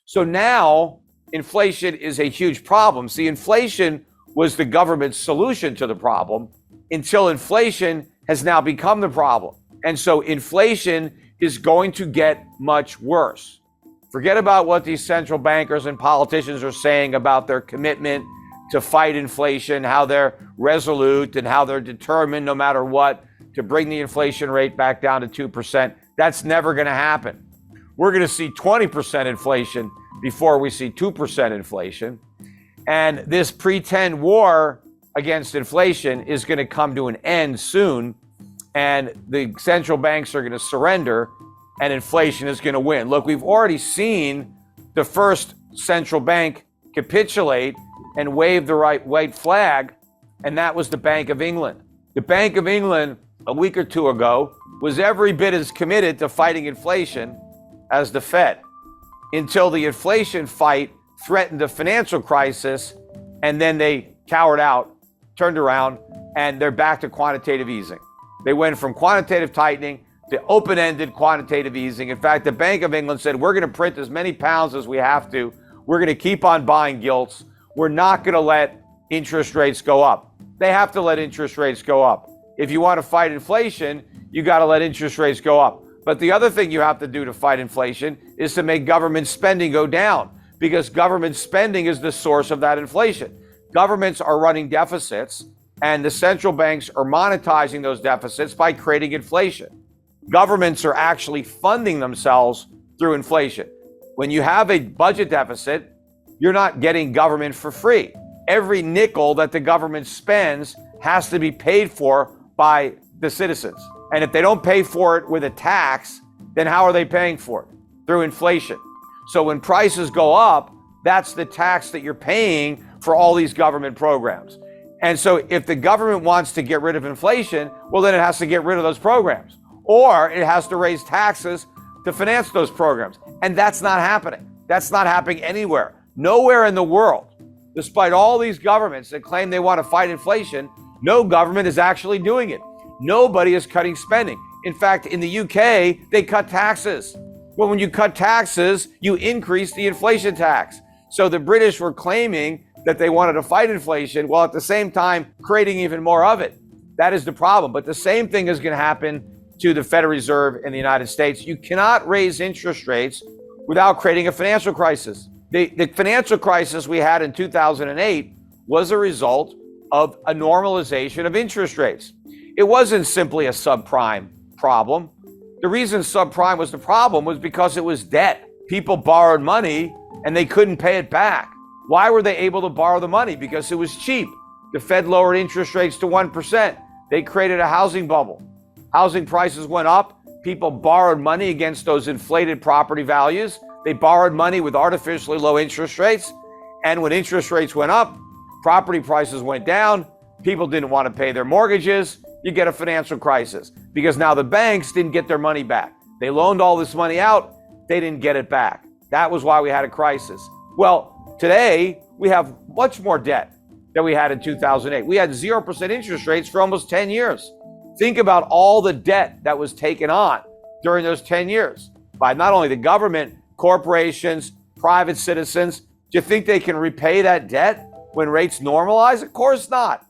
So now inflation is a huge problem. See, inflation was the government's solution to the problem until inflation has now become the problem. And so inflation is going to get much worse. Forget about what these central bankers and politicians are saying about their commitment to fight inflation, how they're resolute and how they're determined no matter what to bring the inflation rate back down to 2%. That's never going to happen. We're going to see 20% inflation before we see 2% inflation. And this pretend war against inflation is going to come to an end soon. And the central banks are going to surrender and inflation is going to win. Look, we've already seen the first central bank capitulate and wave the white flag, and that was the Bank of England. The Bank of England, a week or two ago, was every bit as committed to fighting inflation as the Fed, until the inflation fight threatened a financial crisis, and then they cowered out, turned around, and they're back to quantitative easing. They went from quantitative tightening to open-ended quantitative easing. In fact, the Bank of England said, we're going to print as many pounds as we have to. We're going to keep on buying gilts. We're not going to let interest rates go up. They have to let interest rates go up. If you want to fight inflation, you got to let interest rates go up. But the other thing you have to do to fight inflation is to make government spending go down, because government spending is the source of that inflation. Governments are running deficits, and the central banks are monetizing those deficits by creating inflation. Governments are actually funding themselves through inflation. When you have a budget deficit, you're not getting government for free. Every nickel that the government spends has to be paid for by the citizens. And if they don't pay for it with a tax, then how are they paying for it? Through inflation. So when prices go up, that's the tax that you're paying for all these government programs. And so if the government wants to get rid of inflation, well, then it has to get rid of those programs, or it has to raise taxes to finance those programs. And that's not happening. That's not happening anywhere. Nowhere in the world, despite all these governments that claim they want to fight inflation, no government is actually doing it. Nobody is cutting spending. In fact, in the UK, they cut taxes. Well, when you cut taxes, you increase the inflation tax. So the British were claiming that they wanted to fight inflation, while at the same time creating even more of it. That is the problem. But the same thing is going to happen to the Federal Reserve in the United States. You cannot raise interest rates without creating a financial crisis. The financial crisis we had in 2008 was a result of a normalization of interest rates. It wasn't simply a subprime problem. The reason subprime was the problem was because it was debt. People borrowed money and they couldn't pay it back. Why were they able to borrow the money? Because it was cheap. The Fed lowered interest rates to 1%. They created a housing bubble. Housing prices went up. People borrowed money against those inflated property values. They borrowed money with artificially low interest rates. And when interest rates went up, property prices went down. People didn't want to pay their mortgages. You get a financial crisis because now the banks didn't get their money back. They loaned all this money out. They didn't get it back. That was why we had a crisis. Well, today we have much more debt than we had in 2008. We had 0% interest rates for almost 10 years. Think about all the debt that was taken on during those 10 years by not only the government, corporations, private citizens. Do you think they can repay that debt when rates normalize? Of course not.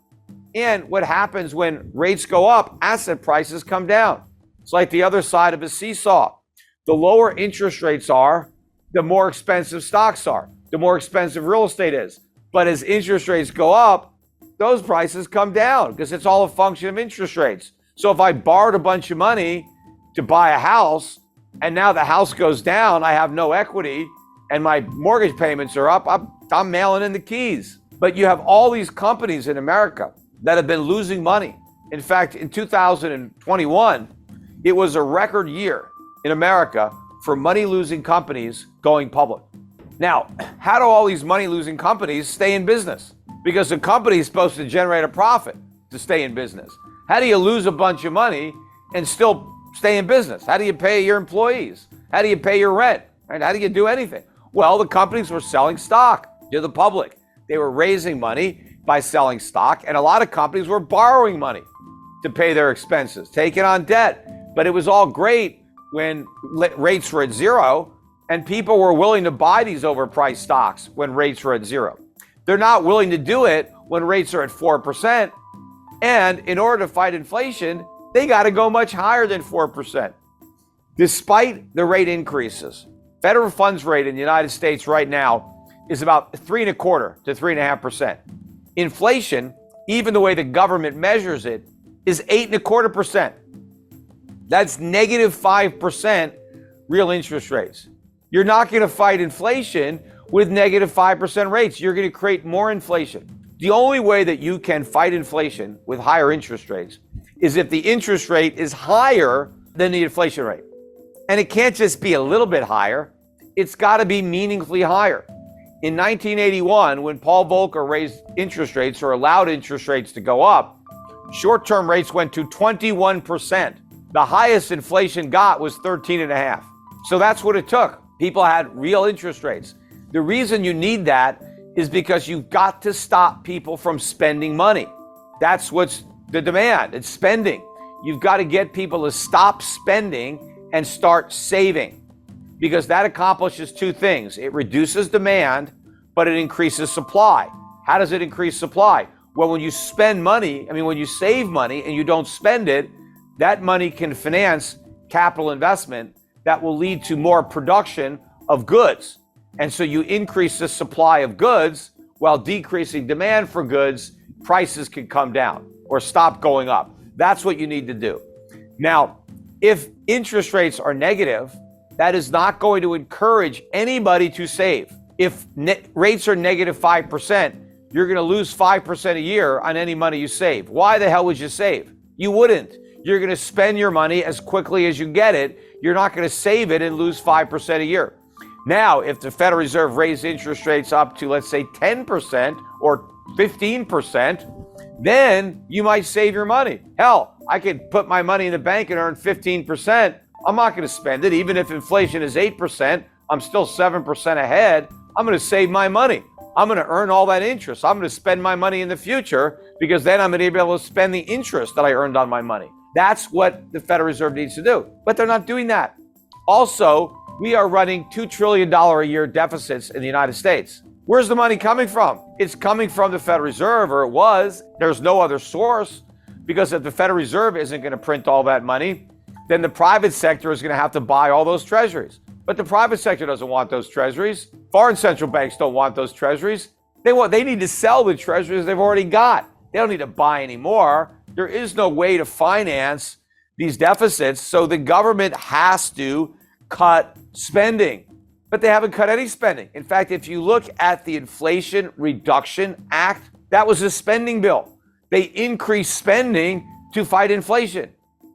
And what happens when rates go up, asset prices come down. It's like the other side of a seesaw. The lower interest rates are, the more expensive stocks are, the more expensive real estate is. But as interest rates go up, those prices come down because it's all a function of interest rates. So if I borrowed a bunch of money to buy a house and now the house goes down, I have no equity and my mortgage payments are up, I'm mailing in the keys. But you have all these companies in America that have been losing money. In fact, in 2021, it was a record year in America for money-losing companies going public. Now, how do all these money-losing companies stay in business? Because the company is supposed to generate a profit to stay in business. How do you lose a bunch of money and still stay in business? How do you pay your employees? How do you pay your rent? Right? How do you do anything? Well, the companies were selling stock to the public. They were raising money by selling stock, and a lot of companies were borrowing money to pay their expenses, taking on debt. But it was all great when rates were at zero, And people were willing to buy these overpriced stocks when rates were at zero. They're not willing to do it when rates are at 4%. And in order to fight inflation, they got to go much higher than 4%. Despite the rate increases, federal funds rate in the United States right now is about 3.25% to 3.5%. Inflation, even the way the government measures it, is 8.25%. That's negative 5% real interest rates. You're not going to fight inflation with negative 5% rates. You're going to create more inflation. The only way that you can fight inflation with higher interest rates is if the interest rate is higher than the inflation rate. And it can't just be a little bit higher. It's got to be meaningfully higher. In 1981, when Paul Volcker raised interest rates or allowed interest rates to go up, short-term rates went to 21%. The highest inflation got was 13.5%. So that's what it took. People had real interest rates. The reason you need that is because you've got to stop people from spending money. That's what's the demand. It's spending. You've got to get people to stop spending and start saving, because that accomplishes two things. It reduces demand, but it increases supply. How does it increase supply? Well, when you spend money, when you save money and you don't spend it, that money can finance capital investment that will lead to more production of goods. And so you increase the supply of goods while decreasing demand for goods, prices can come down or stop going up. That's what you need to do. Now, if interest rates are negative, that is not going to encourage anybody to save. If rates are negative 5%, you're going to lose 5% a year on any money you save. Why the hell would you save? You wouldn't. You're going to spend your money as quickly as you get it. You're not going to save it and lose 5% a year. Now, if the Federal Reserve raised interest rates up to, let's say, 10% or 15%, then you might save your money. Hell, I could put my money in the bank and earn 15%. I'm not going to spend it. Even if inflation is 8%, I'm still 7% ahead. I'm going to save my money. I'm going to earn all that interest. I'm going to spend my money in the future, because then I'm going to be able to spend the interest that I earned on my money. That's what the Federal Reserve needs to do. But they're not doing that. Also, we are running $2 trillion a year deficits in the United States. Where's the money coming from? It's coming from the Federal Reserve, or it was. There's no other source, because if the Federal Reserve isn't going to print all that money, then the private sector is going to have to buy all those treasuries. But the private sector doesn't want those treasuries. Foreign central banks don't want those treasuries. They need to sell the treasuries they've already got. They don't need to buy any more. There is no way to finance these deficits, so the government has to cut spending. But they haven't cut any spending. In fact, if you look at the Inflation Reduction Act, that was a spending bill. They increased spending to fight inflation.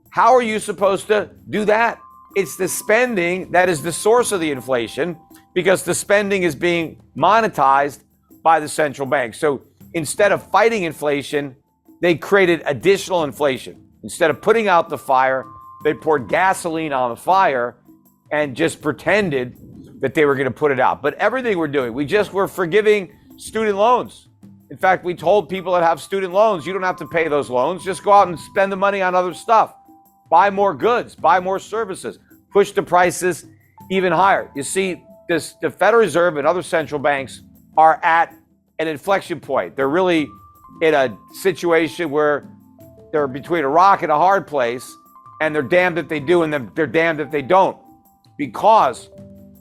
How are you supposed to do that? It's the spending that is the source of the inflation, because the spending is being monetized by the central bank. So instead of fighting inflation, they created additional inflation. Instead of putting out the fire, they poured gasoline on the fire and just pretended that they were going to put it out. But everything we're doing, we're forgiving student loans. In fact, we told people that have student loans, you don't have to pay those loans. Just go out and spend the money on other stuff. Buy more goods, buy more services, push the prices even higher. You see, the Federal Reserve and other central banks are at an inflection point. They're really in a situation where they're between a rock and a hard place, and they're damned if they do and they're damned if they don't. Because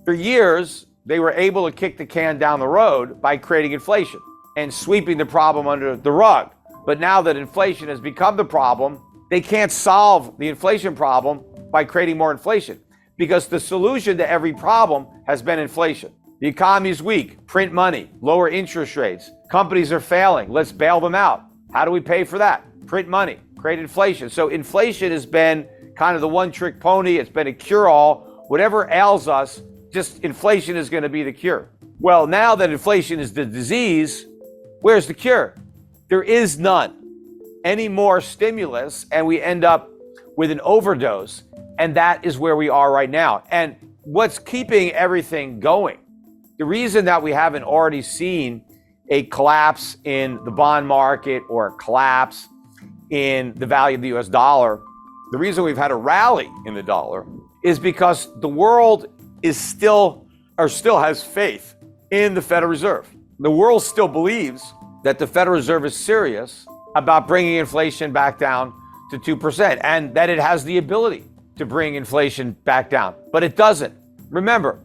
for years, they were able to kick the can down the road by creating inflation and sweeping the problem under the rug. But now that inflation has become the problem, they can't solve the inflation problem by creating more inflation, because the solution to every problem has been inflation. The economy is weak, print money, lower interest rates. Companies are failing, let's bail them out. How do we pay for that? Print money, create inflation. So inflation has been kind of the one-trick pony. It's been a cure-all. Whatever ails us, just inflation is going to be the cure. Well, now that inflation is the disease, where's the cure? There is none. Any more stimulus, and we end up with an overdose. And that is where we are right now. And what's keeping everything going, the reason that we haven't already seen a collapse in the bond market or a collapse in the value of the US dollar, the reason we've had a rally in the dollar is because the world is still has faith in the Federal Reserve. The world still believes that the Federal Reserve is serious about bringing inflation back down to 2% and that it has the ability to bring inflation back down, but it doesn't. Remember,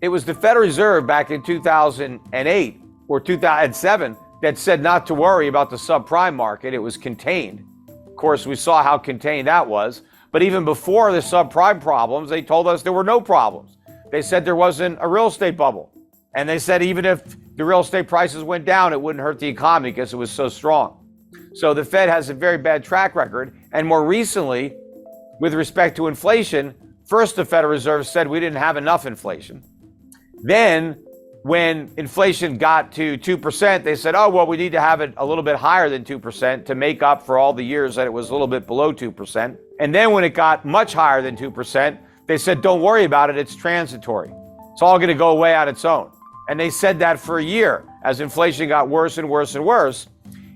it was the Federal Reserve back in 2008 or 2007 that said not to worry about the subprime market. It was contained. Of course, we saw how contained that was. But even before the subprime problems, they told us there were no problems. They said there wasn't a real estate bubble. And they said even if the real estate prices went down, it wouldn't hurt the economy because it was so strong. So the Fed has a very bad track record. And more recently, with respect to inflation, first the Federal Reserve said we didn't have enough inflation. Then when inflation got to 2%, they said, oh, well, we need to have it a little bit higher than 2% to make up for all the years that it was a little bit below 2%. And then when it got much higher than 2%, they said, don't worry about it, it's transitory. It's all going to go away on its own. And they said that for a year as inflation got worse and worse and worse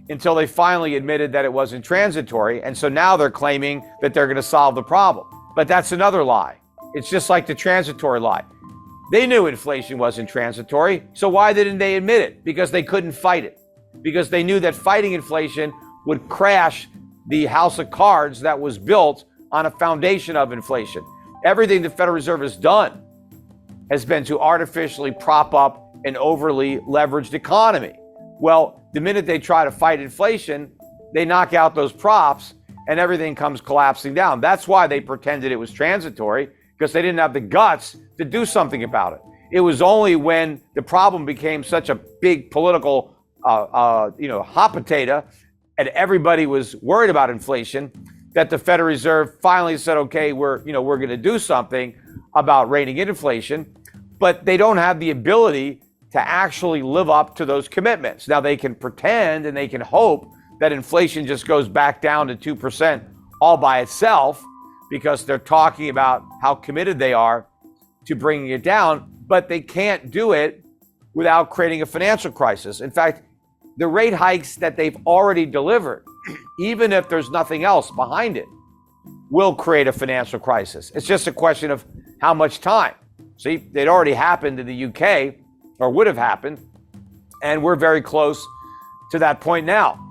until they finally admitted that it wasn't transitory. And so now they're claiming that they're going to solve the problem. But that's another lie. It's just like the transitory lie. They knew inflation wasn't transitory, so why didn't they admit it? Because they couldn't fight it. Because they knew that fighting inflation would crash the house of cards that was built on a foundation of inflation. Everything the Federal Reserve has done has been to artificially prop up an overly leveraged economy. Well, the minute they try to fight inflation, they knock out those props and everything comes collapsing down. That's why they pretended it was transitory, because they didn't have the guts to do something about it. It was only when the problem became such a big political, hot potato, and everybody was worried about inflation, that the Federal Reserve finally said, okay, we're going to do something about reining in inflation, but they don't have the ability to actually live up to those commitments. Now they can pretend and they can hope that inflation just goes back down to 2% all by itself, because they're talking about how committed they are to bringing it down, but they can't do it without creating a financial crisis. In fact, the rate hikes that they've already delivered, even if there's nothing else behind it, will create a financial crisis. It's just a question of how much time. See, it already happened in the UK, or would have happened, and we're very close to that point now.